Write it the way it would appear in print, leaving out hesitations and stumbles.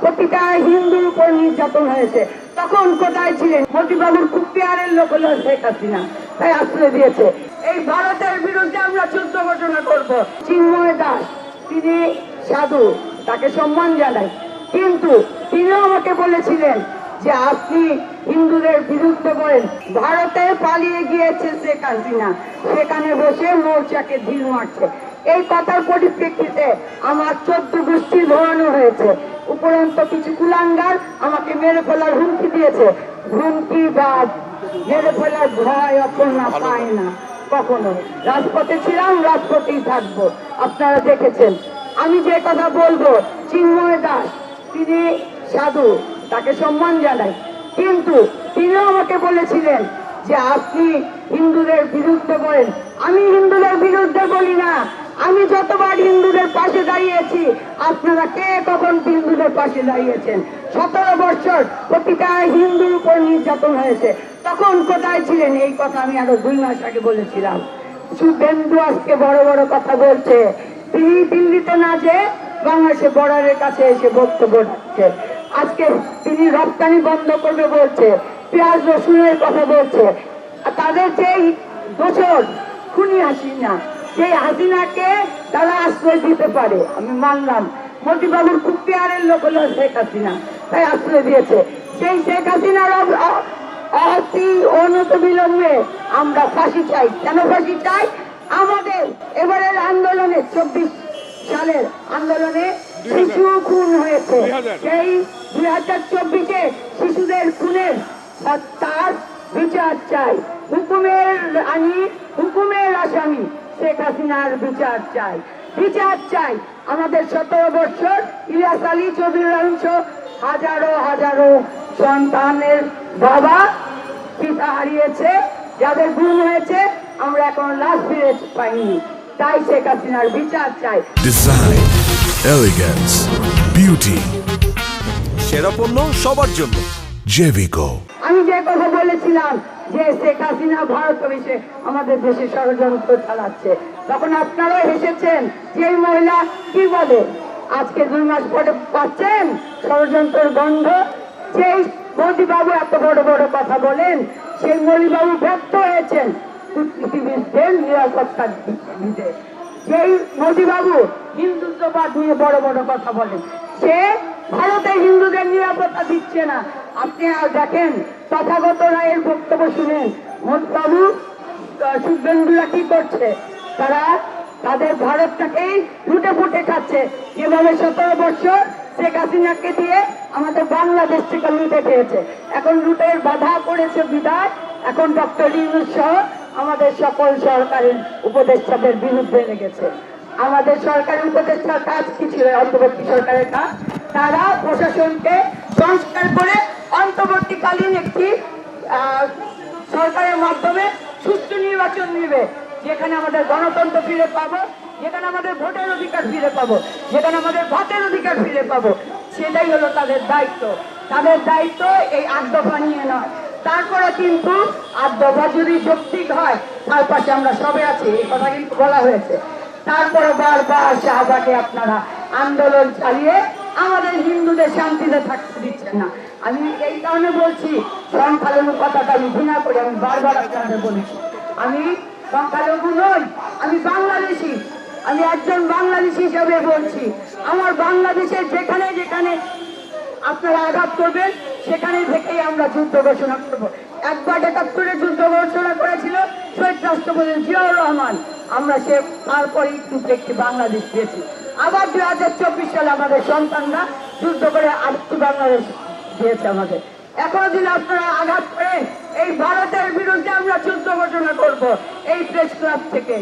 প্রতিটা হিন্দুর উপর নির্যাতন হয়েছে, তখন কোথায় ছিলেন? মতিবাবুর খুব পেয়ারের লোক হলো শেখ হাসিনা, তাই আশ্রয় দিয়েছে। এই ভারতের বিরুদ্ধে আমরা যুদ্ধ ঘোষণা করব। চিন্ময় দাস তিনি সাধু, তাকে সম্মান জানাই, কিন্তু তিনিও আমাকে বলেছিলেন যে আপনি হিন্দুদের বিরুদ্ধে বলেন। ভারতে পালিয়ে গিয়েছে শেখ হাসিনা, সেখানে বসে মোর্চাকে ঢিল মারছে। এই কথার পরিপ্রেক্ষিতে আমার 14 গোষ্ঠী ধরানো হয়েছে। উপরন্ত কিছু কুলাঙ্গার আমাকে মেরে ফেলার হুমকি দিয়েছে। হুমকি বা মেরে ফেলার ভয় অপর্ণা পায় না কখনো। রাজপথে ছিলাম, রাজপথেই থাকবো। আপনারা দেখেছেন। আমি যে কথা বলবো, চিন্ময় দাস তিনি সাধু, তাকে সম্মান জানাই, কিন্তু তিনিও আমাকে বলেছিলেন যে আপনি হিন্দুদের বিরুদ্ধে বলেন। আমি হিন্দুদের বিরুদ্ধে বলি না, আমি যতবার হিন্দুদের পাশে দাঁড়িয়েছি, আপনারা কে কখন হিন্দুদের পাশে দাঁড়িয়েছেন? 17 বছর প্রতিটা হিন্দুর উপর নির্যাতন হয়েছে, তখন কোথায় ছিলেন? এই কথা আমি আরো 2 মাস আগে বলেছিলাম। শুভেন্দু আজকে বড় বড় কথা বলছে, তিনি দিল্লিতে না যে বাংলাদেশে বর্ডারের কাছে এসে বক্তব্য রাখছে। আজকে তিনি রপ্তানি বন্ধ করবে বলছে, পেঁয়াজ রসুনের কথা বলছে। তাদের যেই দোষর খুনি হাসিনা, সেই হাসিনাকে তারা আশ্রয় দিতে পারে, আমি মানলাম। মতিবাবুর খুব পেয়ারের লোক হলো শেখ হাসিনা, তাই আশ্রয় দিয়েছে। সেই শেখ হাসিনার অতি অনতিবিলম্বে আমরা ফাঁসি চাই। কেন ফাঁসি চাই? আমাদের এবারের আন্দোলনে 24 সালের আন্দোলনে শিশু খুন হয়েছে, সেই 2024-এ শিশুদের খুনের তার বিচার চাই। হুকুমের আসামি শেখ হাসিনার বিচার চাই, বিচার চাই। আমাদের 17 বছর ইলিয়াস আলী চৌধুরী হাজারো হাজারো সন্তানের বাবা পিতা হারিয়েছে, যাদের গুম হয়েছে, আমরা এখন লাশ ফিরে পাইনি। তাই শেখ হাসিনার বিচার চাই। ডিজাইন, এলিগেন্স, বিউটি, সেরা পণ্য সবার জন্য জেভিকো। আমি যে কথা বলেছিলাম যে শেখ হাসিনা ভারত এসে আমাদের দেশে ষড়যন্ত্র চালাচ্ছে, তখন আপনারাও হেসেছেন যে এই মহিলা কি বলে। আজকে 2 মাস পরে পাচ্ছেন ষড়যন্ত্রের গন্ধ। যেই মোদিবাবু এত বড় বড় কথা বলেন, সেই মোদিবাবু ব্যর্থ হয়েছেন কূটনীতিবিদদের নিরাপত্তা দিতে। যেই মোদিবাবু হিন্দুত্ববাদ নিয়ে বড় বড় কথা বলেন, সে ভারতে হিন্দুদের নিরাপত্তা দিচ্ছে না। আপনি দেখেন, তথাগত রায়ের বক্তব্য শুনেন, মোদিবাবু শুভেন্দুরা কি করছে? তারা তাদের ভারতটাকেই লুটে ফুটে খাচ্ছে। যেভাবে 17 বছর শেখ হাসিনাকে দিয়ে আমাদের বাংলাদেশ থেকে লুটে খেয়েছে, এখন লুটের বাধা পড়েছে বিদায় এখন ডক্টর ইউনূস সহ আমাদের সকল সরকারের উপদেষ্টাদের বিরুদ্ধে লেগেছে। আমাদের সরকারের উপদেষ্টার কাজ কি ছিল? অন্তর্বর্তী সরকারের কাজ, তারা প্রশাসনকে সংস্কার করে অন্তর্বর্তীকালীন একটি সরকারের মাধ্যমে সুষ্ঠু নির্বাচন নিবে, যেখানে আমাদের গণতন্ত্র ফিরে পাবো, যেখানে আমাদের ভোটের অধিকার ফিরে পাবো, যেখানে আমাদের ভাতের অধিকার ফিরে পাবো। সেটাই হলো তাদের দায়িত্ব। তাদের দায়িত্ব এই 8 দফা নিয়ে নয়। তারপরে কিন্তু 8 দফা যদি যৌক্তিক হয়, তার পাশে আমরা সবে আছি, এই কথা কিন্তু বলা হয়েছে। তারপরে বারবার শাহবাগে আপনারা আন্দোলন চালিয়ে আমাদের হিন্দুদের শান্তিতে থাকতে দিচ্ছেন না। আমি এই কারণে বলছি, সংখ্যালঘু কথাটা আমি ঘৃণা করি। আমি বারবার আপনাদের বলেছি, আমি সংখ্যালঘু নই, আমি বাংলাদেশি। আমি একজন বাংলাদেশি হিসাবে বলছি, আমার বাংলাদেশের যেখানে যেখানে আপনারা আঘাত করবেন, সেখানে থেকেই আমরা যুদ্ধ ঘোষণা করবো। একবার 71-এ যুদ্ধ ঘোষণা করেছিল শহীদ রাষ্ট্রপতি জিয়াউর রহমান, আমরা সে তারপরেই কিন্তু একটি বাংলাদেশ পেয়েছি। আবার 2024 সালে আমাদের সন্তানরা যুদ্ধ করে আরেকটি বাংলাদেশ দিয়েছে আমাদের। এখন যদি আপনারা আঘাত করেন, এই ভারতের বিরুদ্ধে আমরা যুদ্ধ ঘোষণা করবো এই প্রেস ক্লাব থেকে।